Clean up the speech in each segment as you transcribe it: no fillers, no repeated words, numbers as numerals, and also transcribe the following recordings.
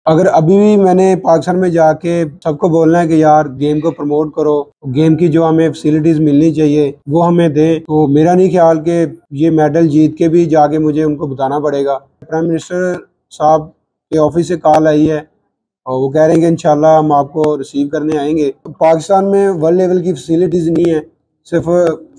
अगर अभी भी मैंने पाकिस्तान में जाके सबको बोलना है कि यार गेम को प्रमोट करो, गेम की जो हमें फैसिलिटीज मिलनी चाहिए वो हमें दें, तो मेरा नहीं ख्याल कि ये मेडल जीत के भी जाके मुझे उनको बताना पड़ेगा। प्राइम मिनिस्टर साहब के ऑफिस से कॉल आई है और वो कह रहे हैं कि इंशाल्लाह हम आपको रिसीव करने आएंगे। पाकिस्तान में वर्ल्ड लेवल की फैसिलिटीज नहीं है, सिर्फ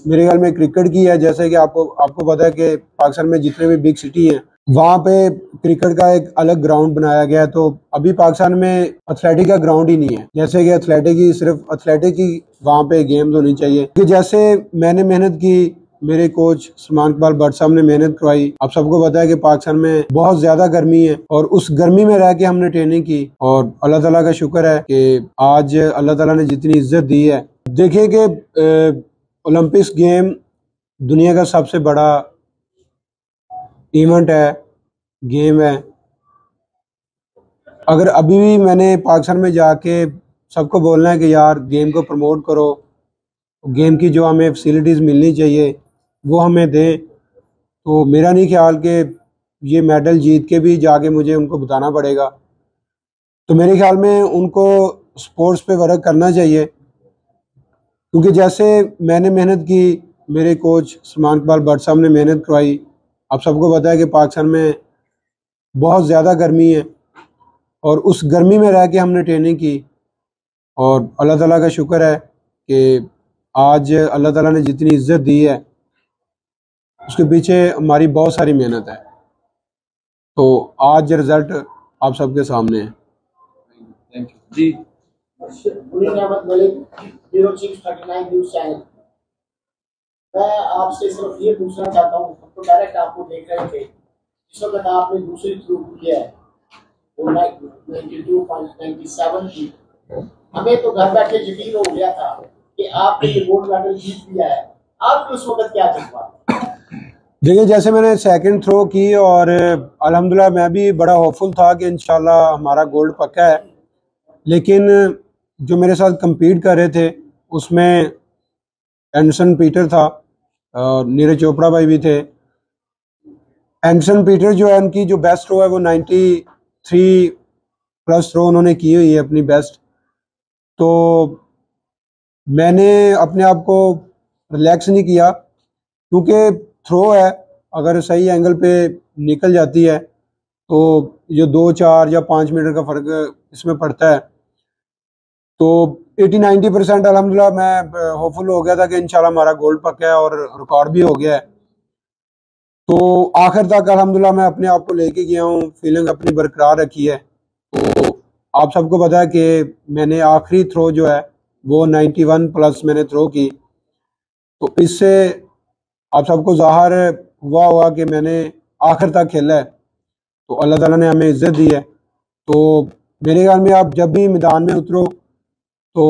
मेरे ख्याल में क्रिकेट की है। जैसे कि आपको पता है कि पाकिस्तान में जितने भी बिग सिटी हैं वहाँ पे क्रिकेट का एक अलग ग्राउंड बनाया गया है। तो अभी पाकिस्तान में एथलेटिक का ग्राउंड ही नहीं है। जैसे कि एथलेटिक की वहाँ पे गेम्स होनी चाहिए कि जैसे मैंने मेहनत की, मेरे कोच सलमान इकबाल भट्ट साहब ने मेहनत करवाई। आप सबको पता है कि पाकिस्तान में बहुत ज्यादा गर्मी है और उस गर्मी में रह के हमने ट्रेनिंग की और अल्लाह ताला का शुक्र है कि आज अल्लाह ताला ने जितनी इज्जत दी है। देखिए कि ओलंपिक्स गेम दुनिया का सबसे बड़ा इवेंट है, गेम है। अगर अभी भी मैंने पाकिस्तान में जाके सबको बोलना है कि यार गेम को प्रमोट करो, गेम की जो हमें फैसिलिटीज़ मिलनी चाहिए वो हमें दें, तो मेरा नहीं ख्याल कि ये मेडल जीत के भी जाके मुझे उनको बताना पड़ेगा। तो मेरे ख्याल में उनको स्पोर्ट्स पे वर्क करना चाहिए, क्योंकि जैसे मैंने मेहनत की, मेरे कोच सलमान इकबाल भट्ट साहब ने मेहनत करवाई। आप सबको पता है कि पाकिस्तान में बहुत ज़्यादा गर्मी है और उस गर्मी में रह के हमने ट्रेनिंग की और अल्लाह ताला का शुक्र है कि आज अल्लाह ताला ने जितनी इज्जत दी है उसके पीछे हमारी बहुत सारी मेहनत है। तो आज रिजल्ट आप सबके सामने है। थैंक यू जी। मैं आपसे सिर्फ ये पूछना चाहता हूँ, तो डायरेक्ट आपको देख रहे थे इस वक्त आपने दूसरी थ्रू किया है वो 92.97 की। हमें तो घर बैठे यकीन हो गया था कि आपने ये गोल्ड मेडल जीत लिया है। आपने उस वक्त क्या जज्बा? देखिए, जैसे मैंने सेकंड थ्रो की और अल्हम्दुलिल्लाह मैं भी बड़ा होपफुल था कि इंशाल्लाह हमारा गोल्ड पक्का है। लेकिन जो मेरे साथ compete कर रहे थे उसमें एंडरसन पीटर था और नीरज चोपड़ा भाई भी थे। एंडरसन पीटर जो है उनकी जो बेस्ट थ्रो है वो 93+ थ्रो उन्होंने की हुई है अपनी बेस्ट। तो मैंने अपने आप को रिलैक्स नहीं किया, क्योंकि थ्रो है, अगर सही एंगल पे निकल जाती है तो जो 2 4 या 5 मीटर का फ़र्क इसमें पड़ता है। तो 80-90% अल्हम्दुलिल्लाह मैं होपफुल हो गया था कि इंशाल्लाह हमारा गोल्ड पक्का है और रिकॉर्ड भी हो गया है। तो आखिर तक अल्हम्दुलिल्लाह मैं अपने आप को लेके गया हूँ, फीलिंग अपनी बरकरार रखी है। तो आप सबको पता है कि मैंने आखिरी थ्रो जो है वो 91+ मैंने थ्रो की। तो इससे आप सबको ज़ाहिर हुआ होगा कि मैंने आखिर तक खेला है, तो अल्लाह ताला ने हमें इज्जत दी है। तो मेरे ख्याल में आप जब भी मैदान में उतरो तो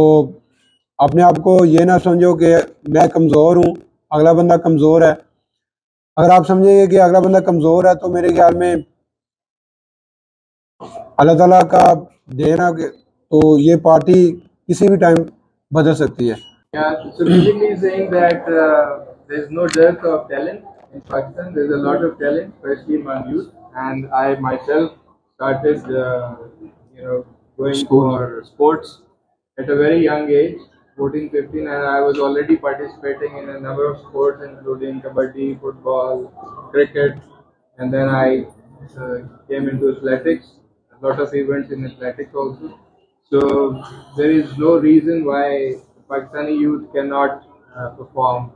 अपने आप को ये ना समझो कि मैं कमज़ोर हूँ, अगला बंदा कमज़ोर है। अगर आप समझेंगे कि अगला बंदा कमज़ोर है तो मेरे ख्याल में अल्लाह ताला का देन है, तो ये पार्टी किसी भी टाइम बदल सकती है। Yeah, so basically saying that there's no dearth of talent in Pakistan. There's a lot of talent, especially among youth. And I myself started, going for sports at a very young age, 14, 15, and I was already participating in a number of sports, including kabaddi, football, cricket, and then I came into athletics. A lot of events in athletics also. So there is no reason why Pakistani youth cannot perform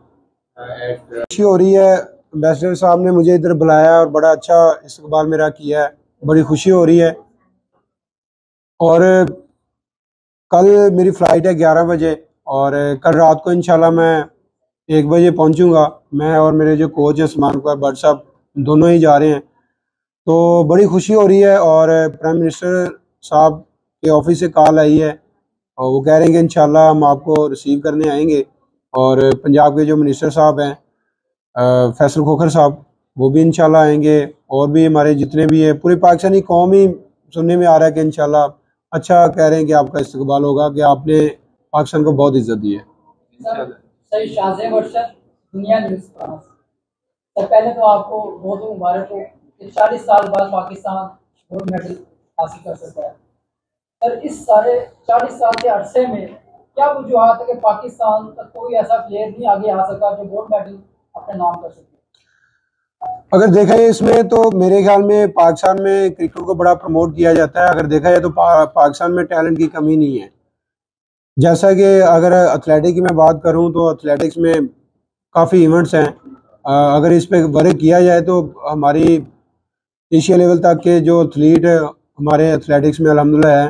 at. खुशी हो रही है, ambassador साहब ने मुझे इधर बुलाया और बड़ा अच्छा इस्तकबाल मेरा किया है, बड़ी खुशी हो रही है। और कल मेरी फ़्लाइट है 11 बजे और कल रात को इंशाल्लाह मैं 1 बजे पहुंचूंगा। मैं और मेरे जो कोच है सलमान इकबाल भट्ट साहब दोनों ही जा रहे हैं। तो बड़ी खुशी हो रही है और प्राइम मिनिस्टर साहब के ऑफिस से कॉल आई है और वो कह रहे हैं कि इंशाल्लाह हम आपको रिसीव करने आएंगे। और पंजाब के जो मिनिस्टर साहब हैं फैसल खोखर साहब, वो भी इंशाल्लाह आएंगे। और भी हमारे जितने भी है पूरी पाकिस्तानी कौम ही सुनने में आ रहा है कि इंशाल्लाह अच्छा कह रहे हैं कि आपका इस्तकबाल होगा, कि आपने पाकिस्तान को बहुत इज्जत दी है। सही शाज़ेब अरशद, दुनिया न्यूज़ फ्रांस। तो पहले तो आपको बहुत मुबारक हो कि 40 साल बाद पाकिस्तान गोल्ड मेडल हासिल कर सकता है। सर इस सारे 40 साल के अरसे में क्या वजूहत है कि पाकिस्तान तक कोई ऐसा प्लेयर नहीं आगे आ सका जो गोल्ड मेडल अपने नाम कर सके? अगर देखा जाए इसमें तो मेरे ख्याल में पाकिस्तान में क्रिकेट को बड़ा प्रमोट किया जाता है। अगर देखा जाए तो पाकिस्तान में टैलेंट की कमी नहीं है। जैसा कि अगर एथलेटिक की मैं बात करूं तो एथलेटिक्स में काफ़ी इवेंट्स हैं। अगर इस पे वर्क किया जाए तो हमारी एशिया लेवल तक के जो एथलीट हमारे एथलेटिक्स में अल्हम्दुलिल्लाह है।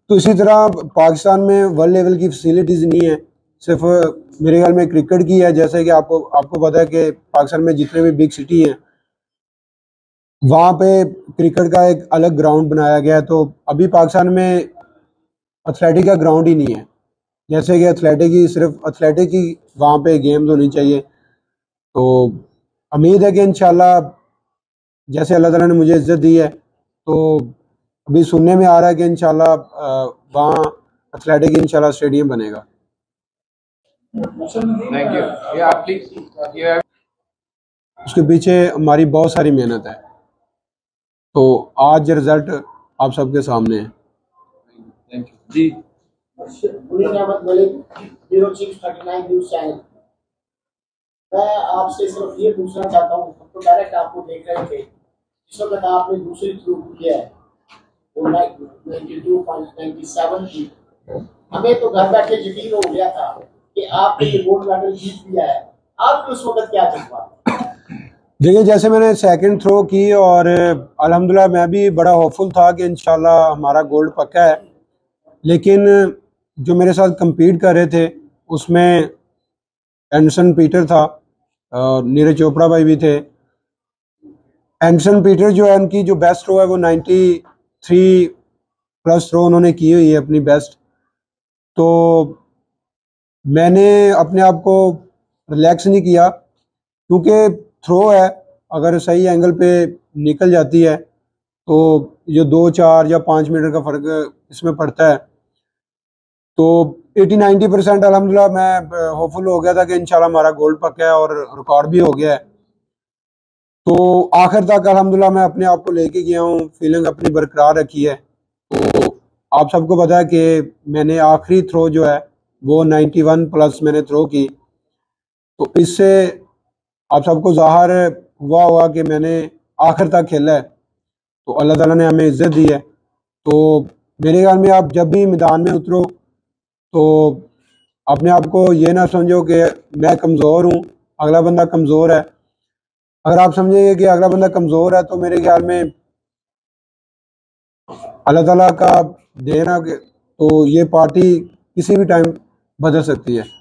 तो इसी तरह पाकिस्तान में वर्ल्ड लेवल की फैसिलिटीज़ नहीं है, सिर्फ मेरे ख्याल में क्रिकेट की है। जैसे कि आपको पता है कि पाकिस्तान में जितने भी बिग सिटी हैं वहाँ पे क्रिकेट का एक अलग ग्राउंड बनाया गया है। तो अभी पाकिस्तान में एथलेटिक का ग्राउंड ही नहीं है। जैसे कि सिर्फ एथलेटिक की वहाँ पे गेम्स होनी चाहिए। तो उम्मीद है कि इंशाल्लाह जैसे अल्लाह ताला ने मुझे इज़्ज़त दी है तो अभी सुनने में आ रहा है कि इंशाल्लाह वहाँ एथलेटिक इंशाल्लाह स्टेडियम बनेगा। Thank you. Yeah, please. You have उसके पीछे हमारी बहुत सारी मेहनत है। तो आज रिजल्ट आप सबके सामने है। Thank you. जी Munir Ahmad Malik, bureau chief 39 news channel. मैं आपसे सिर्फ ये पूछना चाहता हूँ, हम तो डायरेक्ट आपको देख रहे थे, इस वक्त आपने दूसरी थ्रू किया है वो 92.97 की। हमें तो घर बैठे यकीन हो गया था कि आपने ये गोल्ड मेडल जीत लिया है। आपने उस वक्त क्या जज्बा? देखिए, जैसे मैंने सेकंड थ्रो की और अल्हम्दुलिल्लाह मैं भी बड़ा होपफुल था कि इंशाल्लाह हमारा गोल्ड पक्का है। लेकिन जो मेरे साथ compete कर रहे थे उसमें एंडरसन पीटर था, नीरज चोपड़ा भाई भी थे। एंडरसन पीटर जो है उनकी जो बेस्ट थ्रो है वो 93 प्लस थ्रो उन्होंने की हुई है अपनी बेस्ट। तो मैंने अपने आप को रिलैक्स नहीं किया, क्योंकि थ्रो है, अगर सही एंगल पे निकल जाती है तो जो 2 4 या 5 मीटर का फ़र्क इसमें पड़ता है। तो 80-90% अल्हम्दुलिल्लाह मैं होपफुल हो गया था कि इंशाल्लाह हमारा गोल्ड पक्का है और रिकॉर्ड भी हो गया है। तो आखिर तक अल्हम्दुलिल्लाह मैं अपने आप को लेके गया हूँ, फीलिंग अपनी बरकरार रखी है। तो आप सबको पता है कि मैंने आखिरी थ्रो जो है वो 91 प्लस मैंने थ्रो की। तो इससे आप सबको ज़ाहिर हुआ होगा कि मैंने आखिर तक खेला है, तो अल्लाह ताला ने हमें इज़्ज़त दी है। तो मेरे ख्याल में आप जब भी मैदान में उतरो तो अपने आप को ये ना समझो कि मैं कमज़ोर हूँ, अगला बंदा कमज़ोर है। अगर आप समझेंगे कि अगला बंदा कमज़ोर है तो मेरे ख्याल में अल्लाह ताला का देन है कि तो ये पार्टी किसी भी टाइम बदल सकती है।